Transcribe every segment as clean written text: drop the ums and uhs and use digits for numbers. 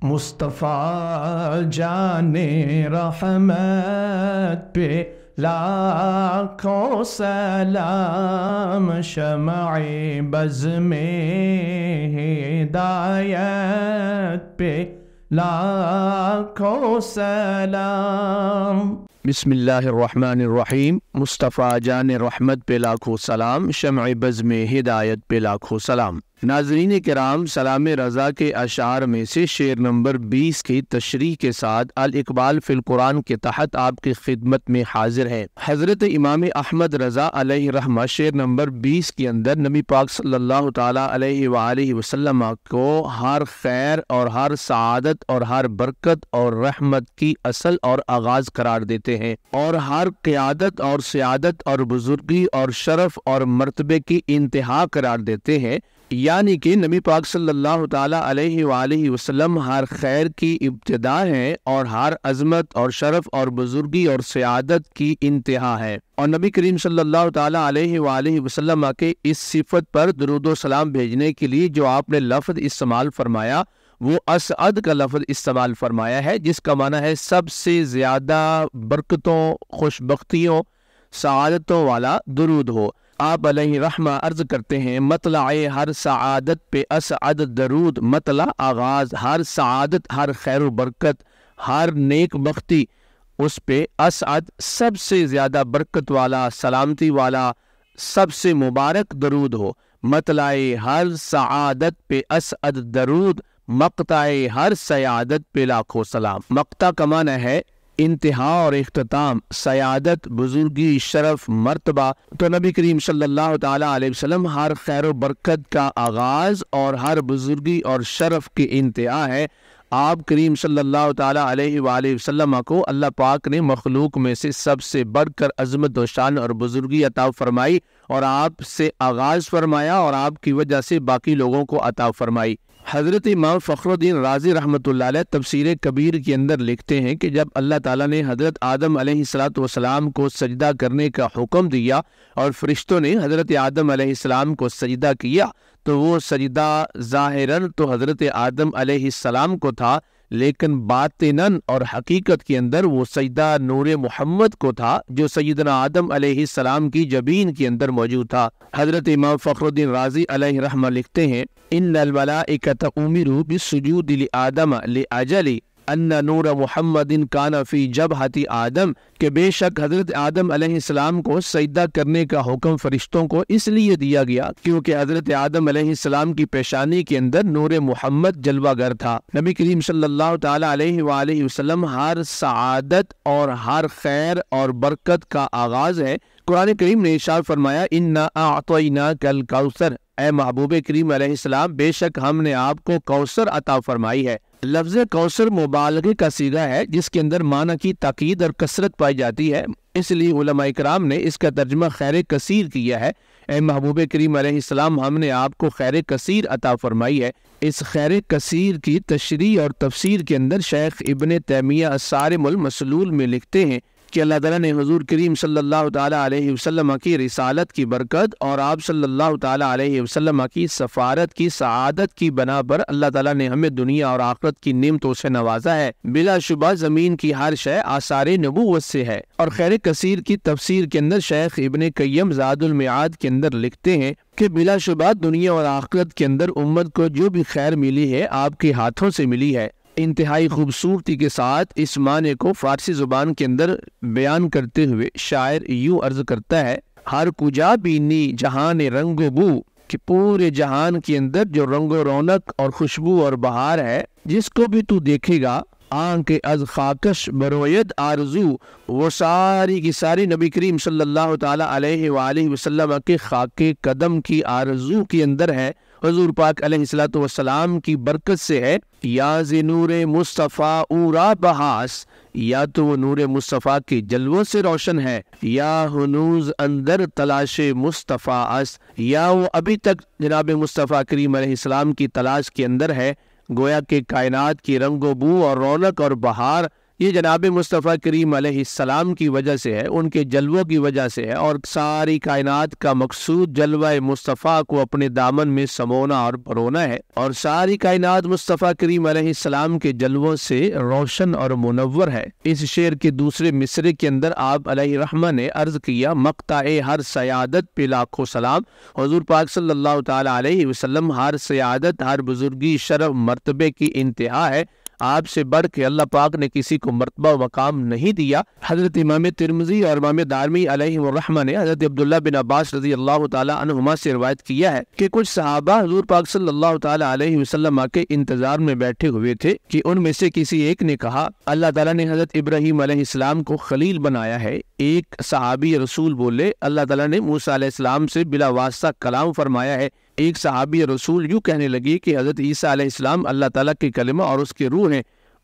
مصطفیٰ جان رحمت پہ لاکھوں سلام، شمع بز میں ہدایت پہ لاکھوں سلام۔ بسم اللہ الرحمن الرحیم۔ مصطفیٰ جان رحمت پہ لاکھوں سلام، شمع بز میں ہدایت پہ لاکھوں سلام۔ ناظرین کرام، سلام رضا کے اشعار میں سے شعر نمبر 20 کی تشریح کے ساتھ الاقبال فی القرآن کے تحت آپ کی خدمت میں حاضر ہے۔ حضرت امام احمد رضا علیہ رحمہ شعر نمبر 20 کے اندر نبی پاک صلی اللہ تعالیٰ علیہ وآلہ وسلم کو ہر خیر اور ہر سعادت اور ہر برکت اور رحمت کی اصل اور آغاز قرار دیتے ہیں، اور ہر قیادت اور سعادت اور بزرگی اور شرف اور مرتبے کی انتہا قرار دیتے ہیں، یعنی کہ نبی پاک صلی اللہ تعالیٰ علیہ وآلہ وسلم ہر خیر کی ابتدا ہے اور ہر عظمت اور شرف اور بزرگی اور سعادت کی انتہا ہے۔ اور نبی کریم صلی اللہ تعالیٰ علیہ وآلہ وسلم کے اس صفت پر درود و سلام بھیجنے کے لیے جو آپ نے لفظ استعمال فرمایا وہ اسعد کا لفظ استعمال فرمایا ہے، جس کا معنی ہے سب سے زیادہ برکتوں، خوشبختیوں، سعادتوں والا درود ہو۔ آپ علیہ رحمہ عرض کرتے ہیں، مطلع ہر سعادت پہ اسعد درود، مطلع آغاز ہر سعادت، ہر خیر و برکت، ہر نیک بختی، اس پہ اسعد سب سے زیادہ برکت والا، سلامتی والا، سب سے مبارک درود ہو۔ مطلع ہر سعادت پہ اسعد درود، مقطع ہر سعادت پہ لاکھوں سلام۔ مقطع کا معنی ہے انتہا اور اختتام، سعادت، بزرگی، شرف، مرتبہ۔ تو نبی کریم صلی اللہ تعالیٰ علیہ وسلم ہر خیر و برکت کا آغاز اور ہر بزرگی اور شرف کی انتہا ہے۔ آپ کریم صلی اللہ تعالیٰ علیہ وآلہ وسلم کو اللہ پاک نے مخلوق میں سے سب سے بڑھ کر عظمت و شان اور بزرگی عطا فرمائی، اور آپ سے آغاز فرمایا اور آپ کی وجہ سے باقی لوگوں کو عطا فرمائی۔ حضرت امام فخر الدین رازی رحمۃ اللہ علیہ تفسیر کبیر کے اندر لکھتے ہیں کہ جب اللہ تعالیٰ نے حضرت آدم علیہ السلام کو سجدہ کرنے کا حکم دیا اور فرشتوں نے حضرت آدم علیہ السلام کو سجدہ کیا، تو وہ سجدہ ظاہراً تو حضرت آدم علیہ السلام کو تھا، لیکن باطناً اور حقیقت کے اندر وہ سجدہ نور محمد کو تھا جو سیدنا آدم علیہ السلام کی جبین کے اندر موجود تھا۔ حضرت امام فخر الدین رازی علیہ رحمہ لکھتے ہیں، ان الملائکۃ امروا بالسجود لآدم لاجل ان نور محمد کان فی جبہۃ آدم، کہ بے شک حضرت آدم علیہ السلام کو سجدہ کرنے کا حکم فرشتوں کو اس لیے دیا گیا کیونکہ حضرت آدم علیہ السلام کی پیشانی کے اندر نور محمد جلوہ گر تھا۔ نبی کریم صلی اللہ تعالیٰ علیہ وآلہ وسلم ہر سعادت اور ہر خیر اور برکت کا آغاز ہے۔ قرآن کریم نے ارشاد فرمایا، انا اعطیناک الکوثر، اے محبوب کریم علیہ السلام بے شک ہم نے آپ کو کوثر عطا فرمائی ہے۔ لفظ کوثر مبالغے کا صیغہ ہے جس کے اندر معنی کی تاکید اور کثرت پائی جاتی ہے، اس لیے علماء کرام نے اس کا ترجمہ خیر کثیر کیا ہے۔ اے محبوب کریم علیہ السلام ہم نے آپ کو خیر کثیر عطا فرمائی ہے۔ اس خیر کثیر کی تشریح اور تفسیر کے اندر شیخ ابن تیمیہ الصارم المسلول میں لکھتے ہیں کہ اللہ تعالیٰ نے حضور کریم صلی اللہ تعالیٰ علیہ وسلم کی رسالت کی برکت اور آپ صلی اللہ تعالیٰ علیہ وسلم کی سفارت کی سعادت کی بنا پر اللہ تعالیٰ نے ہمیں دنیا اور آخرت کی نعمتوں سے نوازا ہے۔ بلا شبہ زمین کی ہر شے آثار نبوت سے ہے۔ اور خیر کثیر کی تفسیر کے اندر شیخ ابن قیم زاد المعاد کے اندر لکھتے ہیں کہ بلا شبہ دنیا اور آخرت کے اندر امت کو جو بھی خیر ملی ہے آپ کے ہاتھوں سے ملی ہے۔ انتہائی خوبصورتی کے ساتھ اس معنی کو فارسی زبان کے اندر بیان کرتے ہوئے شاعر یوں عرض کرتا ہے، ہر کجا بینی جہان رنگ و بو، کہ پورے جہان کے اندر جو رنگ و رونق اور خوشبو اور بہار ہے جس کو بھی تو دیکھے گا، آنکھ از خاکش بروید آرزو، وہ ساری کی ساری نبی کریم صلی اللہ تعالیٰ علیہ وآلہ وسلم کے خاک قدم کی آرزو کے اندر ہے، حضور پاک علیہ السلام کی برکت سے ہے۔ یا ز نور مصطفیٰ اورا بہاس، یا تو وہ نور مصطفیٰ کے جلووں سے روشن ہے، یا ہنوز اندر تلاش مصطفیٰ اس، یا وہ ابھی تک جناب مصطفیٰ کریم علیہ السلام کی تلاش کے اندر ہے۔ گویا کہ کائنات کی رنگ و بو اور رونق اور بہار یہ جناب مصطفیٰ کریم علیہ السلام کی وجہ سے ہے، ان کے جلووں کی وجہ سے ہے، اور ساری کائنات کا مقصود جلوہ مصطفیٰ کو اپنے دامن میں سمونا اور پرونا ہے، اور ساری کائنات مصطفیٰ کریم علیہ السلام کے جلووں سے روشن اور منور ہے۔ اس شعر کے دوسرے مصرے کے اندر آپ علیہ رحمہ نے عرض کیا، مقطع ہر سیادت پہ لاکھوں سلام۔ حضور پاک صلی اللہ تعالی علیہ وسلم ہر سیادت، ہر بزرگی، شرف، مرتبے کی انتہا ہے۔ آپ سے بڑھ کے اللہ پاک نے کسی کو مرتبہ و مقام نہیں دیا۔ حضرت امام ترمذی اور امام دارمی علیہ الرحمہ نے حضرت عبداللہ بن عباس رضی اللہ تعالی عنہما سے روایت کیا ہے کہ کچھ صحابہ حضور پاک صلی اللہ تعالی علیہ وسلم کے انتظار میں بیٹھے ہوئے تھے کہ ان میں سے کسی ایک نے کہا، اللہ تعالیٰ نے حضرت ابراہیم علیہ السلام کو خلیل بنایا ہے۔ ایک صحابی رسول بولے، اللہ تعالیٰ نے موسیٰ علیہ السلام سے بلا واسطہ کلام فرمایا ہے۔ ایک صحابی رسول یوں کہنے لگی کہ حضرت عیسیٰ علیہ السلام اللہ تعالیٰ کے کلمہ اور اس کے روح ہیں،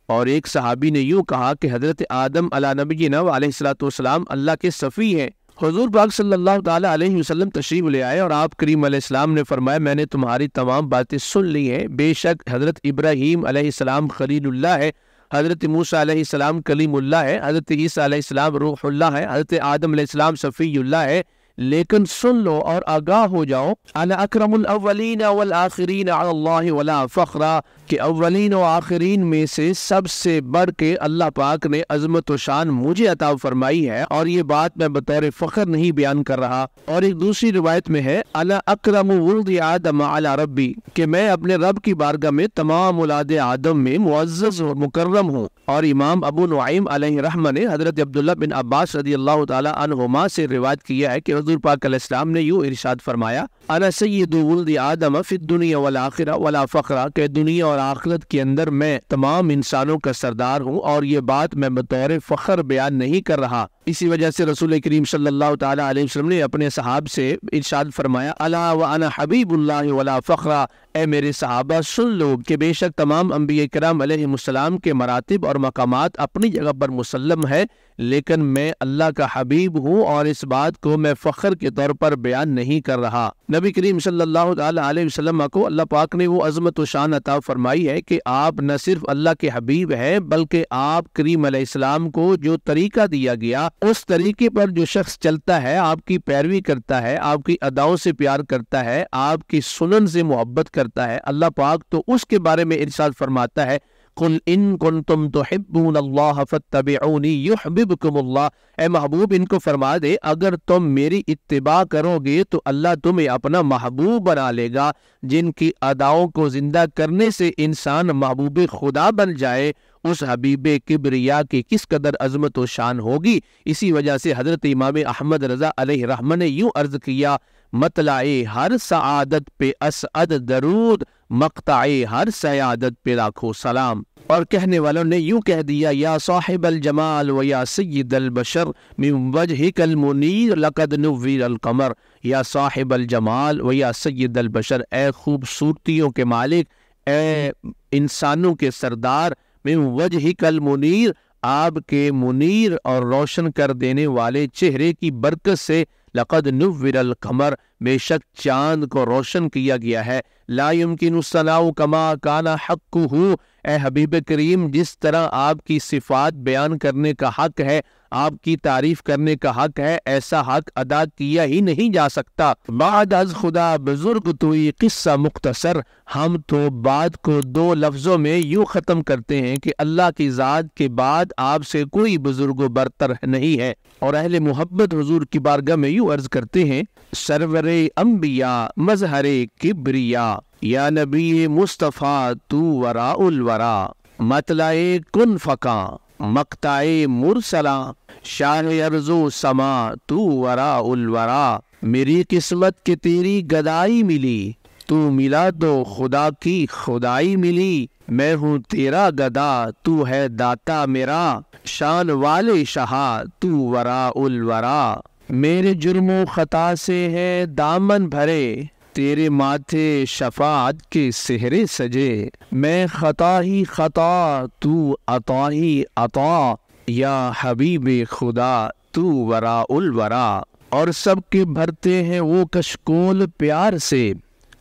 اور ایک صحابی نے یوں کہا کہ حضرت آدم علیہ نبینا علیہ السلام اللہ کے صفی ہیں۔ حضور پاک صلی اللہ تعالی علیہ وسلم تشریف لے آئے اور آپ کریم علیہ السلام نے فرمایا، میں نے تمہاری تمام باتیں سن لی ہیں۔ بے شک حضرت ابراہیم علیہ السلام خلیل اللہ ہے، حضرت موسیٰ علیہ السلام کلیم اللہ ہے، حضرت عیسیٰ علیہ السلام روح اللہ ہے، حضرت آدم علیہ السلام صفی اللہ ہے، لیکن سن لو اور آگاہ ہو جاؤ، انا اکرم الاولین والآخرین علی اللہ ولا فخرا، کہ اولین و آخرین میں سے سب سے بڑھ کے اللہ پاک نے عظمت و شان مجھے عطا فرمائی ہے، اور یہ بات میں بطور فخر نہیں بیان کر رہا۔ اور ایک دوسری روایت میں ہے، انا اکرم ولد آدم علی ربی، کہ میں اپنے رب کی بارگاہ میں تمام اولاد آدم میں معزز اور مکرم ہوں۔ اور امام ابو نعیم علیہ رحمہ نے حضرت عبداللہ بن عباس رضی اللہ تعالی عنہما سے روایت کیا ہے کہ حضور پاک علیہ السلام نے یوں ارشاد فرمایا، انا سید ولد آدم فی الدنیا والآخرہ ولا فخرا، کہ دنیا اور آخرت کے اندر میں تمام انسانوں کا سردار ہوں، اور یہ بات میں بطور فخر بیان نہیں کر رہا۔ اسی وجہ سے رسول کریم صلی اللہ تعالی علیہ وسلم نے اپنے صحاب سے ارشاد فرمایا، الا وانا حبیب اللہ ولا فخرا، اے میرے صحابہ سن لو کہ بے شک تمام انبیاء کرام علیہ السلام کے مراتب اور مقامات اپنی جگہ پر مسلم ہے، لیکن میں اللہ کا حبیب ہوں، اور اس بات کو میں فخر کے طور پر بیان نہیں کر رہا۔ نبی کریم صلی اللہ تعالی علیہ وسلم کو اللہ پاک نے وہ عظمت و شان عطا فرمائی ہے کہ آپ نہ صرف اللہ کے حبیب ہیں، بلکہ آپ کریم علیہ السلام کو جو طریقہ دیا گیا، اس طریقے پر جو شخص چلتا ہے، آپ کی پیروی کرتا ہے، آپ کی اداؤں سے پیار کرتا ہے، آپ کی سنن سے محبت کرتا ہے، اللہ پاک تو اس کے بارے میں ارشاد فرماتا ہے، قل ان کنتم تحبون اللہ فاتبعونی یحببکم اللہ، اے محبوب ان کو فرما دے اگر تم میری اتباع کرو گے تو اللہ تمہیں اپنا محبوب بنا لے گا۔ جن کی اداؤں کو زندہ کرنے سے انسان محبوب خدا بن جائے، اس حبیب کبریا کی کس قدر عظمت و شان ہوگی۔ اسی وجہ سے حضرت امام احمد رضا علیہ رحمہ نے یوں عرض کیا، مطلع ہر سعادت پہ اسعد درود، مقطع ہر سیادت پہ لاکھوں سلام۔ اور کہنے والوں نے یوں کہہ دیا، یا صاحب الجمال و یا سید البشر من وجہک المنیر لقد نور القمر، یا صاحب الجمال و یا سید البشر، اے خوبصورتیوں کے مالک، اے انسانوں کے سردار، من وجہک المنیر، آپ کے منیر اور روشن کر دینے والے چہرے کی برکت سے، لقد نور القمر، بے شک چاند کو روشن کیا گیا ہے، لا يمكن الثناء كما كان حقه، اے حبیب کریم جس طرح آپ کی صفات بیان کرنے کا حق ہے، آپ کی تعریف کرنے کا حق ہے، ایسا حق ادا کیا ہی نہیں جا سکتا۔ بعد از خدا بزرگ توئی قصہ مختصر، ہم تو بات کو دو لفظوں میں یوں ختم کرتے ہیں کہ اللہ کی ذات کے بعد آپ سے کوئی بزرگ و برتر نہیں ہے۔ اور اہل محبت حضور کی بارگاہ میں یوں عرض کرتے ہیں، سرور انبیاء مظہر کبریا، یا نبی مصطفیٰ تو وراء الورا، مطلع کن فقاں، مقطع مرسلاں، شان ارض و سما تو وراء الورا، میری قسمت کے تیری گدائی ملی، تو ملا تو خدا کی خدائی ملی، میں ہوں تیرا گدا تو ہے داتا میرا، شان والے شہا تو وراء الورا، میرے جرم و خطا سے ہے دامن بھرے، تیرے ماتھے شفاعت کے سہرے سجے، میں خطا ہی خطا تو عطا ہی عطا، یا حبیب خدا تو وراء الورا۔ اور سب کے بھرتے ہیں وہ کشکول پیار سے،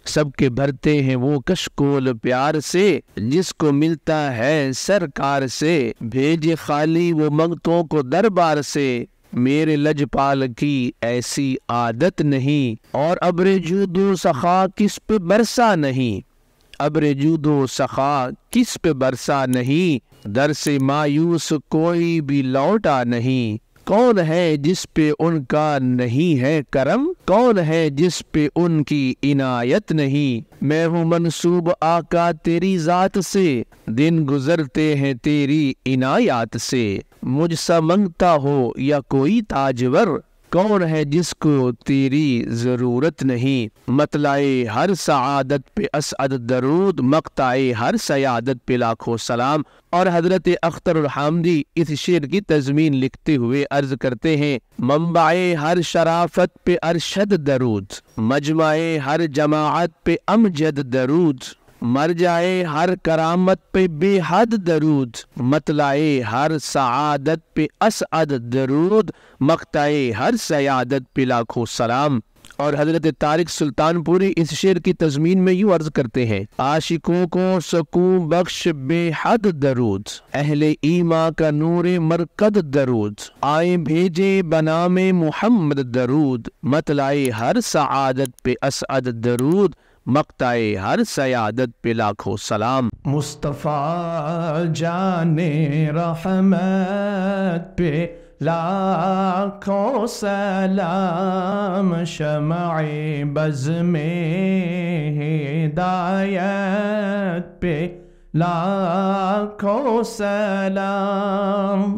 سب کے بھرتے ہیں وہ کشکول پیار سے، جس کو ملتا ہے سرکار سے، بھیجے خالی وہ منگتوں کو دربار سے، میرے لجپال کی ایسی عادت نہیں، اور ابر جود و سخا کس پہ برسا نہیں، ابر جود و سخا کس پہ برسا نہیں، در سے مایوس کوئی بھی لوٹا نہیں، کون ہے جس پہ ان کا نہیں ہے کرم، کون ہے جس پہ ان کی عنایت نہیں، میں ہوں منسوب آقا تیری ذات سے، دن گزرتے ہیں تیری عنایات سے، مجھ سا منگتا ہو یا کوئی تاجور، کون ہے جس کو تیری ضرورت نہیں، مطلعے ہر سعادت پہ اسعد درود، مقطع ہر سیادت پہ لاکھوں سلام۔ اور حضرت اختر الحامدی اس شعر کی تضمین لکھتے ہوئے عرض کرتے ہیں، منبع ہر شرافت پہ ارشد درود، مجمع ہر جماعت پہ امجد درود، مرجائے ہر کرامت پہ بے حد درود، مطلع ہر سعادت پہ اسعد درود، مقطع ہر سیادت پہ لاکھوں سلام۔ اور حضرت طارق سلطان پوری اس شعر کی تضمین میں یوں عرض کرتے ہیں، عاشقوں کو سکون بخش بے حد درود، اہل ایمان کا نور مرکد درود، آئے بھیجے بنام محمد درود، مطلع ہر سعادت پہ اسعد درود، مقطع ہر سیادت پہ لاکھوں سلام۔ مصطفیٰ جان رحمت پہ لاکھوں سلام، شمع بز میں ہدایت پہ لاکھوں سلام۔